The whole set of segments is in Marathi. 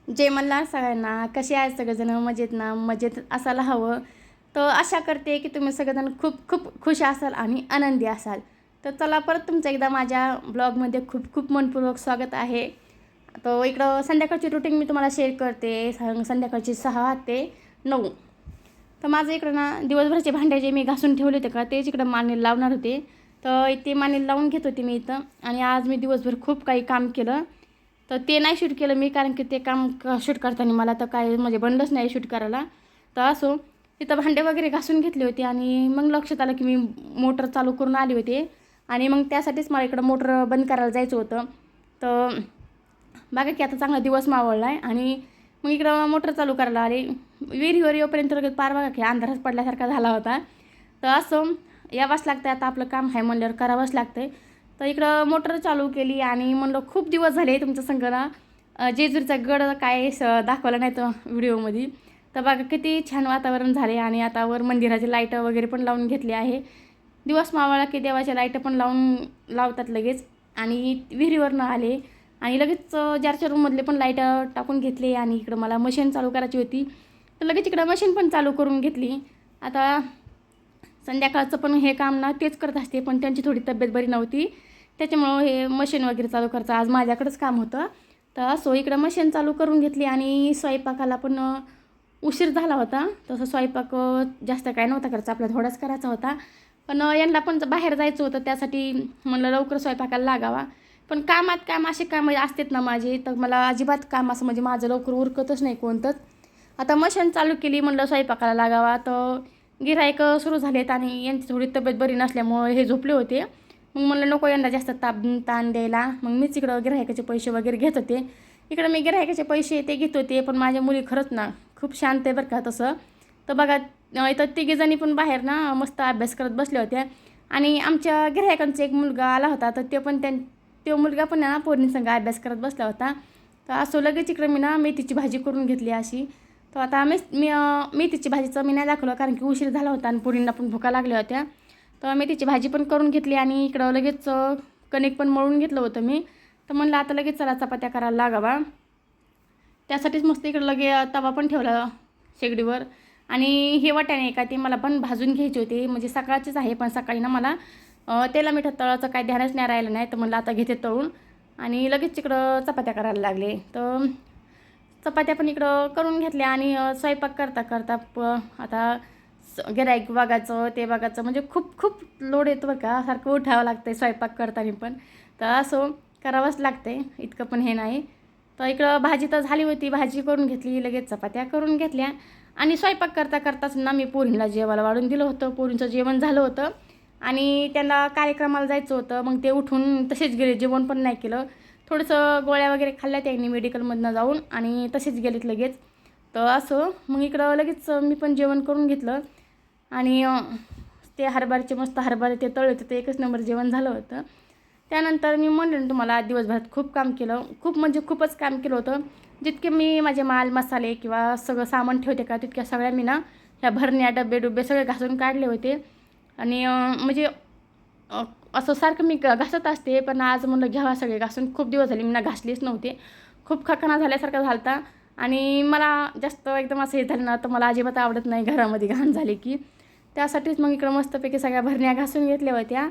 जय मल्हार सगळ्यांना. कसे आहेत सगळेजण? मजेत ना? मजेत असायला हवं. तर आशा करते की तुम्ही सगळेजण खूप खूप खुश असाल आणि आनंदी असाल. तर चला परत तुमचं एकदा माझ्या ब्लॉगमध्ये खूप खूप मनपूर्वक स्वागत आहे. तर इकडं संध्याकाळची रुटीन मी तुम्हाला शेअर करते. संध्याकाळची 6 ते 9. तर माझं इकडं ना दिवसभराचे भांडे जे मी घासून ठेवले होते का तेच इकडं मानेला लावणार होते. तर ते मानेला लावून घेत होते मी इथं. आणि आज मी दिवसभर खूप काही काम केलं. तर ते नाही शूट केलं मी, कारण की ते काम शूट करताना मला तर काय म्हणजे बनलंच नाही शूट करायला. तर असो, तिथं भांडे वगैरे घासून घेतले होते आणि मग लक्षात आलं की मी मोटर चालू करून आले होते. आणि मग त्यासाठीच मला इकडं मोटर बंद करायला जायचं होतं. तर बघा की आता चांगला दिवस मावळला आहे आणि मग इकडं मोटर चालू करायला आले. विहिरीवर येईपर्यंत लगेच पार बघा की अंधारच पडल्यासारखा झाला होता. तर असं यावंच लागतं, आता आपलं काम आहे म्हणल्यावर करावंच लागतं. तर इकडं मोटर चालू केली आणि म्हणलं खूप दिवस झाले तुमच्या संग ना जेजूरचा गड काय दाखवला नाही तर व्हिडिओमध्ये. तर बघा किती छान वातावरण झाले आणि आता वर मंदिराचे लाईटं वगैरे पण लावून घेतले आहे. दिवस मावळला की देवाच्या लाईटं पण लावतात लगेच. आणि विहिरीवरनं आले आणि लगेच जारच्या रूममधले पण लाईटं टाकून घेतले आणि इकडं मला मशीन चालू करायची होती. तर लगेच इकडं मशीन पण चालू करून घेतली. आता संध्याकाळचं पण हे काम ना तेच करत असते, पण त्यांची थोडी तब्येत बरी नव्हती, त्याच्यामुळं हे मशीन वगैरे चालू करायचं आज माझ्याकडंच काम होतं. तर असो इकडं मशीन चालू करून घेतली आणि स्वयंपाकाला पण उशीर झाला होता. तसं स्वयंपाक जास्त काय नव्हता करायचा, आपला थोडाच करायचा होता. पण यांना पण बाहेर जायचं होतं, त्यासाठी म्हणलं लवकर स्वयंपाकाला लागावा. पण कामात काम असे काम असतात ना माझे, तर मला अजिबात काम असं म्हणजे माझं लवकर उरकतच नाही कोणतंच. आता मशीन चालू केली म्हणलं स्वयंपाकाला लागावा. तर गिऱ्हाईक सुरू झालेत आणि यांची थोडी तब्येत बरी नसल्यामुळे हे झोपले होते. मग म्हणलं नको यांना जास्त ताण द्यायला. मग मीच इकडं गिऱ्हाईकाचे पैसे वगैरे घेत होते. इकडं मी गिऱ्हाईकाचे पैसे ते घेत होते, पण माझ्या मुली खरंच ना खूप शांत आहे बरं का तसं. तर बघा इथं तिघीजणी पण बाहेर ना मस्त अभ्यास करत बसल्या होत्या. आणि आमच्या गिऱ्हाईकांचा एक मुलगा आला होता, तर तो मुलगा पण ना पोरींसंग अभ्यास करत बसला होता. तर असं लगेच इकडं मी ना मेथीची भाजी करून घेतली अशी. तर आता मेथीची भाजीचं मी नाही दाखवलं, कारण की उशीर झाला होता आणि पोरींना पण भुका लागल्या होत्या. तर मेथीची भाजी पण करून घेतली आणि इकडं लगेच कणिक पण मळून घेतलं होतं मी. तर म्हणलं आता लगेच चला चपात्या करायला लागावा. त्यासाठीच मस्त इकडं लगे तवा पण ठेवला शेगडीवर. आणि हे वाटाणे का ते मला पण भाजून घ्यायचे होते, म्हणजे सकाळचेच आहे, पण सकाळी ना मला तेला मिठात तळाचं काय ध्यानच नाही राहिलं नाही. तर म्हणलं आता घेते तळून आणि लगेच इकडं चपात्या करायला लागले. तर चपात्या पण इकडं करून घेतल्या आणि स्वयंपाक करता करता आता गिऱ्हाईक बघायचं ते बघायचं म्हणजे खूप खूप लोड येतो बरं का, सारखं उठावं लागतं आहे स्वयंपाक करताना पण. तर असं करावंच लागतं आहे, इतकं पण हे नाही. तर इकडं भाजी तर झाली होती, भाजी करून घेतली, लगेच चपात्या करून घेतल्या. आणि स्वयंपाक करता करताच ना मी पोरींना जेवायला वाढून दिलं होतं. पोरींचं जेवण झालं होतं आणि त्यांना कार्यक्रमाला जायचं होतं. मग ते उठून तसेच गेले, जेवण पण नाही केलं. थोडंसं गोळ्या वगैरे खाल्ल्या त्यांनी मेडिकलमधनं जाऊन आणि तसेच गेलेत लगेच. तर असं मग इकडं लगेच मी पण जेवण करून घेतलं. आणि ते हरभऱ्याचे मस्त हरभरे ते तळले होते, ते एकच नंबर जेवण झालं होतं. त्यानंतर मी म्हणलं ना तुम्हाला, आज दिवसभरात खूप काम केलं, खूप म्हणजे खूपच काम केलं होतं. जितके मी माझे माल मसाले किंवा सगळं सामान ठेवते का तितक्या सगळ्या मी ना ह्या भरण्या डबे सगळे घासून काढले होते. आणि म्हणजे असं सारखं मी घासत असते, पण आज म्हणलं घ्यावा सगळे घासून. खूप दिवस झाले मी ना घासलीच नव्हते, खूप खकाना झाल्यासारखं झालं होता. आणि मला जास्त एकदम असं हे झालं ना तर मला अजिबात आवडत नाही घरामध्ये घाण झाली की. त्यासाठीच मग इकडं मस्तपैकी सगळ्या भरण्या घासून घेतल्या होत्या.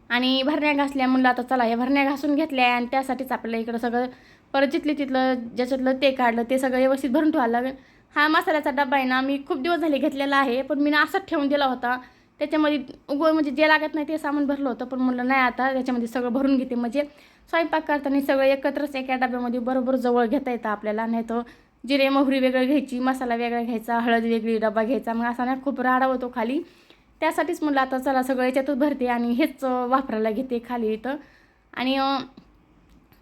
आणि भरण्या घासल्या म्हणलं आता चला हे भरण्या घासून घेतल्या आणि त्यासाठीच आपल्याला इकडं सगळं परत तिथलं ज्याच्यातलं ते काढलं ते सगळं व्यवस्थित भरून ठेवायला लागेल. हा मसाल्याचा डबा आहे ना मी खूप दिवस झाले घेतलेला आहे, पण मी ना असंच ठेवून दिला होता. त्याच्यामध्ये म्हणजे जे लागत नाही ते सामान भरलं होतं, पण म्हणलं नाही आता त्याच्यामध्ये सगळं भरून घेते, म्हणजे स्वयंपाक करताना सगळं एकत्रच एका डब्यामध्ये बरोबर जवळ घेता येतं आपल्याला. नाही तर जिरे मोहरी वेगळं घ्यायची, मसाला वेगळा घ्यायचा, हळद वेगळी डबा घ्यायचा, मग असा ना खूप राडा होतो खाली. त्यासाठीच म्हणलं आता चला सगळं याच्यातच भरते आणि हेच वापरायला घेते खाली इथं. आणि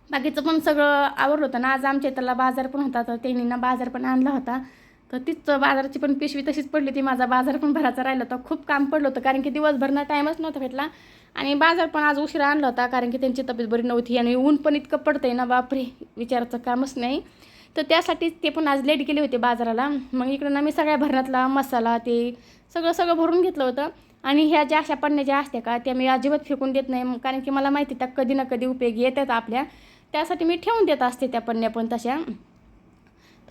बाकीचं पण सगळं आवडलं होतं ना. आज आमच्या इथला बाजार पण होता, तर त्यांनी ना बाजार पण आणला होता. तर तीच बाजाराची पण पिशवी तशीच पडली होती, माझा बाजार पण भरायचा राहिला होता. खूप काम पडलं होतं, कारण की दिवसभरना टाईमच नव्हता भेटला. आणि बाजार पण आज उशिरा आणला होता, कारण की त्यांची तब्येत बरी नव्हती आणि ऊन पण इतकं पडतं आहे ना बापरे, विचारायचं कामच नाही. तर त्यासाठीच ते पण आज लेट गेले होते बाजाराला. मग इकडं ना मी सगळ्या भरण्यातला मसाला ते सगळं सगळं भरून घेतलं होतं. आणि ह्या ज्या अशा पन्न्या ज्या असत्या का त्या मी अजिबात फेकून देत नाही, कारण की मला माहिती त्या कधी ना कधी उपयोगी येतात आपल्या. त्यासाठी मी ठेवून देत असते त्या पन्न्या पण तशा.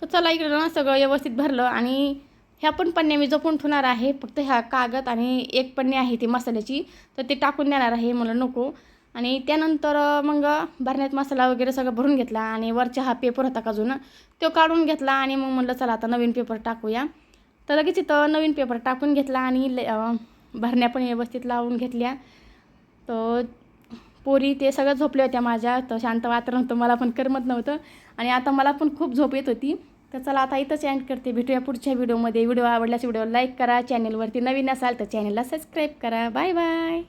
तर चला इकडं ना सगळं व्यवस्थित भरलं आणि ह्या पण पन्न्या मी जपून ठेवणार आहे. फक्त ह्या कागद आणि एक पन्नी आहे ती मसाल्याची, तर ते टाकून देणार आहे, मला नको. आणि त्यानंतर मग भरण्यात मसाला वगैरे सगळं भरून घेतला आणि वरचा हा पेपर होता का जुना तो काढून घेतला आणि मग म्हटलं चला आता नवीन पेपर टाकूया. तर लगेच इथं नवीन पेपर टाकून घेतला आणि भरण्या पण व्यवस्थित लावून घेतल्या. तर पोरी ते सगळं झोपल्या होत्या माझ्या, तर शांत वातावरण होतं, मला पण करमत नव्हतं आणि आता मला पण खूप झोप येत होती. तर चला आता इथंच एंड करते. भेटूया पुढच्या व्हिडिओमध्ये. व्हिडिओ आवडल्यास व्हिडिओ लाईक करा, चॅनलवरती नवीन असाल तर चॅनलला सबस्क्राईब करा. Bye bye.